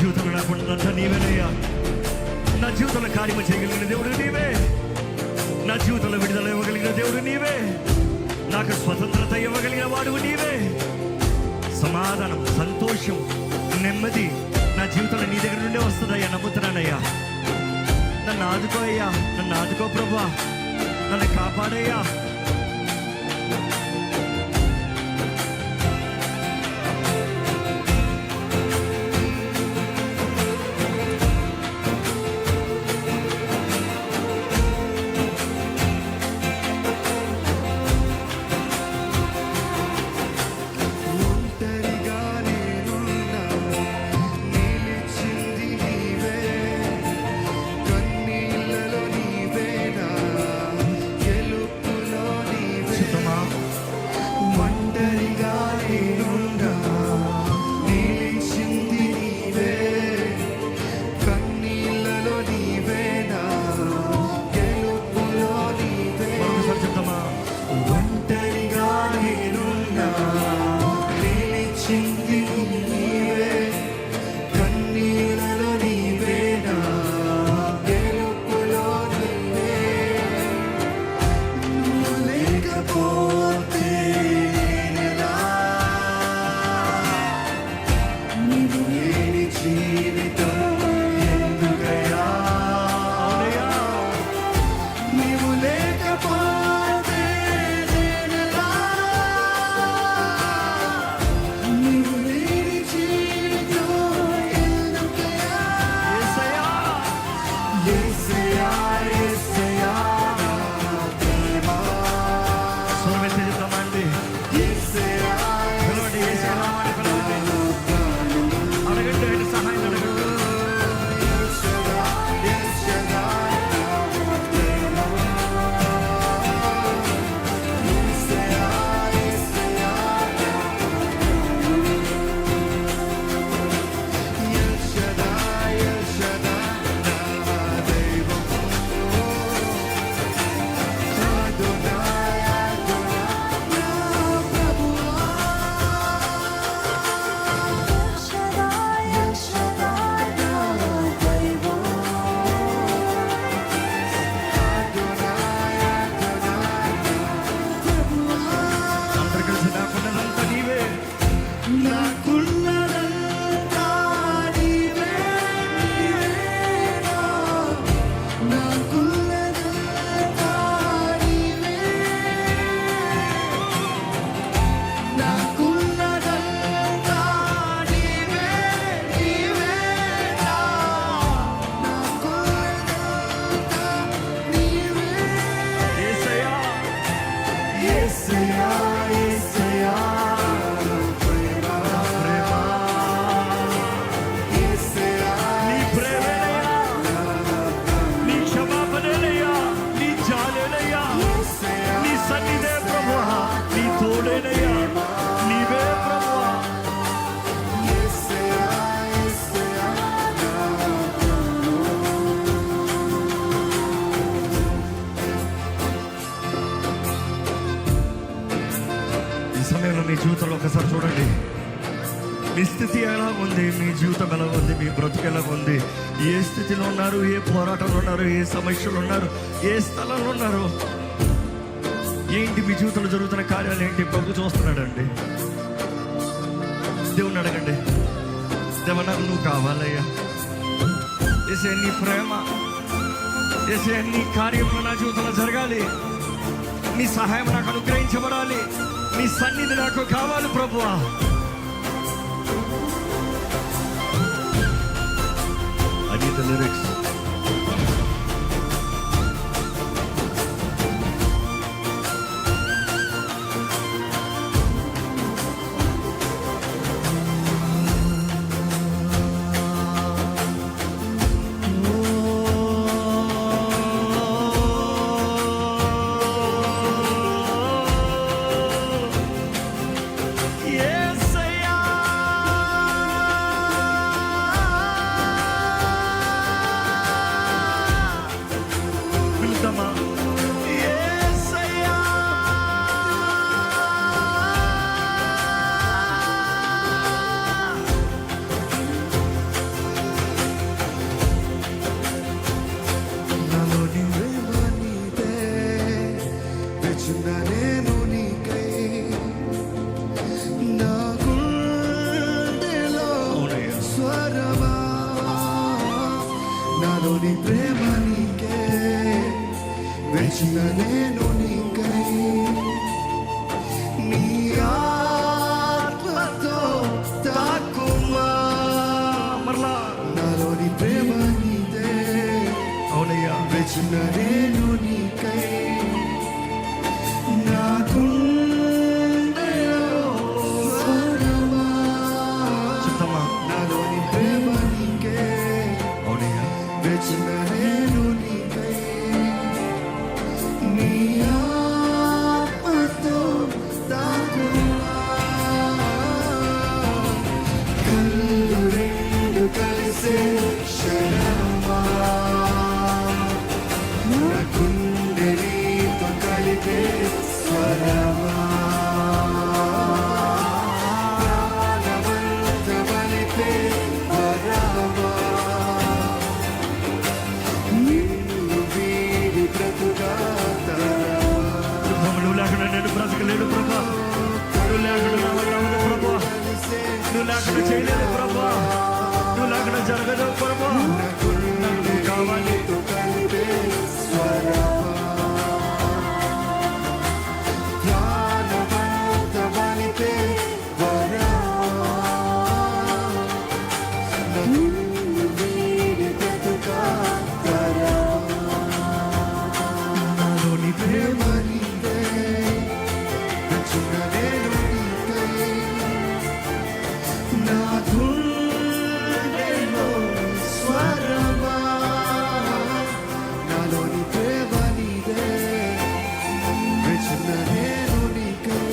జీవితంలో నాకు ఉన్నదంతా నీవేనయ్యా. నా జీవితంలో కార్యము చేయగలిగిన దేవుడు నీవే. నా జీవితంలో విడుదల ఇవ్వగలిగిన దేవుడు నీవే. నాకు స్వతంత్రత ఇవ్వగలిగిన వాడు నీవే. సమాధానం, సంతోషం, నెమ్మది నా జీవితంలో నీ దగ్గర నుండే వస్తుందయ్యా. నమ్ముతున్నానయ్యా. నన్ను ఆదుకో అయ్యా, నన్ను ఆదుకో ప్రభువా, నన్ను కాపాడయ్యా. మీ జీవితంలో ఒకసారి చూడండి. మీ స్థితి ఎలా ఉంది, మీ జీవితం ఎలా ఉంది, మీ బ్రతుకు ఎలా ఉంది, ఏ స్థితిలో ఉన్నారు, ఏ పోరాటంలో ఉన్నారు, ఏ సమస్యలు ఉన్నారు, ఏ స్థలంలో ఉన్నారు, ఏంటి మీ జీవితంలో జరుగుతున్న కార్యాలు ఏంటి ప్రభు చూస్తున్నాడండి. దేవుని అడగండి, దేవా నాకు నువ్వు కావాలయ్యా. ఏసే నీ ప్రేమ, ఏసే నీ కార్యంలో నా జీవితంలో జరగాలి. నీ సహాయం నాకు అనుగ్రహించబడాలి. నీ సన్నిధి నాకు కావాలి ప్రభువా. అది లిరిక్స్. Yes, I am. వెచ్చున నేను నీకై నా గుండెలో స్వరమా నాలోని ప్రేమ నీకే వెచ్చున నేను నీకై నీ ఆత్మతో తాకుమా మరలా నాలోని ప్రేమ నీదే అవునయ్యా వెచ్చున నేను నీకై నా గుండెలో స్వరమా చిత్తమా నాలోని ప్రేమ నీకే అవునయ్యా వెచ్చున నేను నీకై నీ ఆత్మతో తాకుమా కళ్ళు రెండు కలిసే క్షణమా నా గుండె నీతో కలిపే స్వరమా ప్రాణమంత బలిపే వరమా నిన్ను వీడి బ్రతుగా తరమా నువ్వు లేకుండా నేను బ్రతకలేడు ప్రభా నువ్వు లేకుండా నా వల్ల అవ్వదు ప్రభా నువ్వు లేకుండా చేయలేదు ప్రభా నువ్వు లేకుండా జరగదు ప్రభా నాకు నువ్వు కావాలి కలిపే స్వరమా ప్రాణమంత బలిపే వరమా నిన్ను వీడి బ్రతుగా తరమా నాలోని ప్రేమ ప్రేమ నీదే వెచ్చున నేను నీకై నా గుండెలో స్వరమా నాలోని ప్రేమ నీదే వెచ్చున నేను నీకై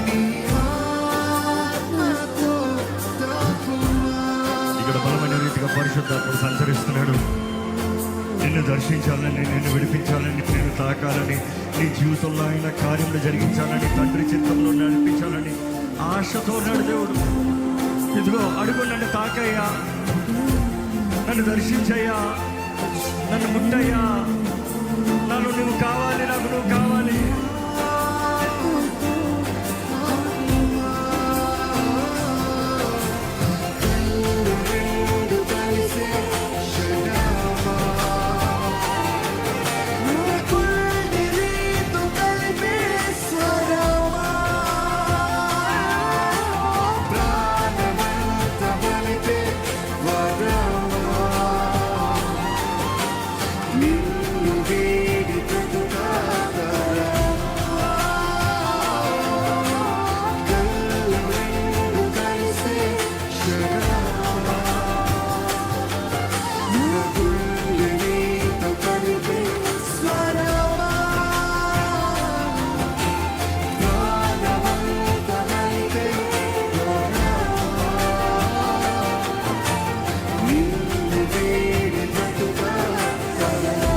నీ ఆత్మతో తాకుమా ఇక్కడ బలమైన రీతిగా పరిశుద్ధాత్ముడు సంచరిస్తున్నాడు నిన్ను దర్శించాలని నిన్ను విడిపించాలని నిన్ను తాకాలని నీ జీవితంలో ఆయన కార్యములు జరిగించాలని తండ్రి చిత్తంలో నడిపించాలని ఆశతో ఉన్నాడు దేవుడు ఇదిగో అడుగు నన్ను తాకయ్యా నన్ను దర్శించయ్యా నన్ను ముట్టయ్యా నన్ను నువ్వు కావాలి నాకు నువ్వు కావాలి రెండు కలిసే క్షణమా నా గుండె నీతో కలిపే స్వరమా ప్రాణమంత బలిపే వరమా నిన్ను వీడి బ్రతుగా తరమా కళ్ళు రెండు కలిసే క్షణమా నా గుండె నీతో కలిపే స్వరమా ప్రాణమంత బలిపే వరమా నిన్ను వీడి బ్రతుగా తరమా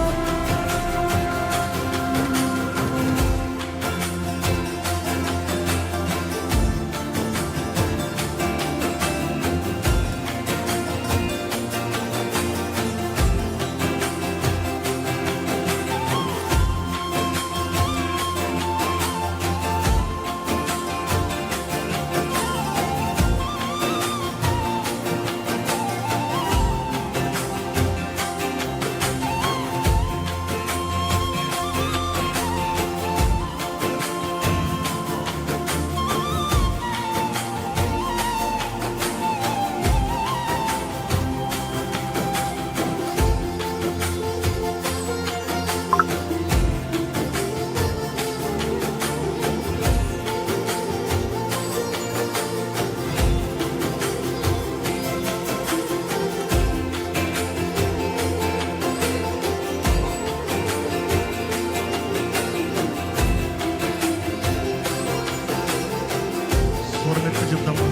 స్వరమెత్తి చెప్తామా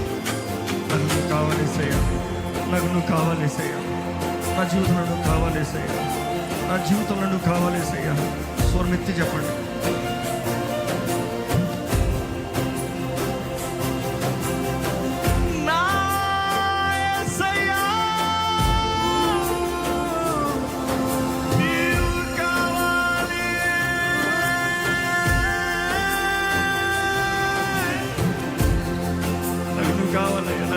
నాకు నువ్వు కావాలేసయ్యా నాకు నువ్వు కావాలేసయ్యా నా జీవితంలో నువ్వు కావాలేసయ్యా నా జీవితంలో నువ్వు కావాలేసయ్యా స్వరమెత్తి చెప్పండి నా యేసయ్యా, నీవు కావాలి.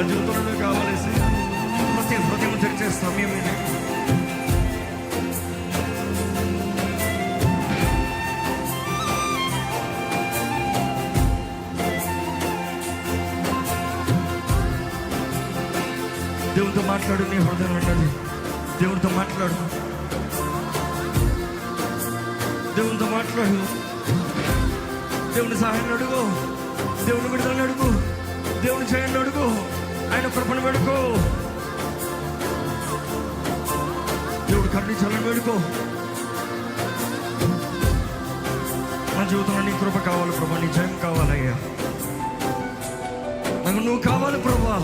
నా జీవితంలో కావాలేసి ప్రతి హృదయం తెరిచే సమయం ఇది. దేవుడితో మాట్లాడు, నీ హృదయం ఉన్నది దేవుడితో మాట్లాడు, దేవునితో మాట్లాడు, దేవుని సహాయాన్ని అడుగు, దేవుని విడుదలను అడుగు, దేవుని చేయండి అడుగు, ఆయన కృపను వేడుకో, దేవుడు కరుణించాలని వేడుకో. నా జీవితంలో నీ కృప కావాలి ప్రభా, నీ జయం కావాలయ్యా, నాకు నువ్వు కావాలి ప్రభా.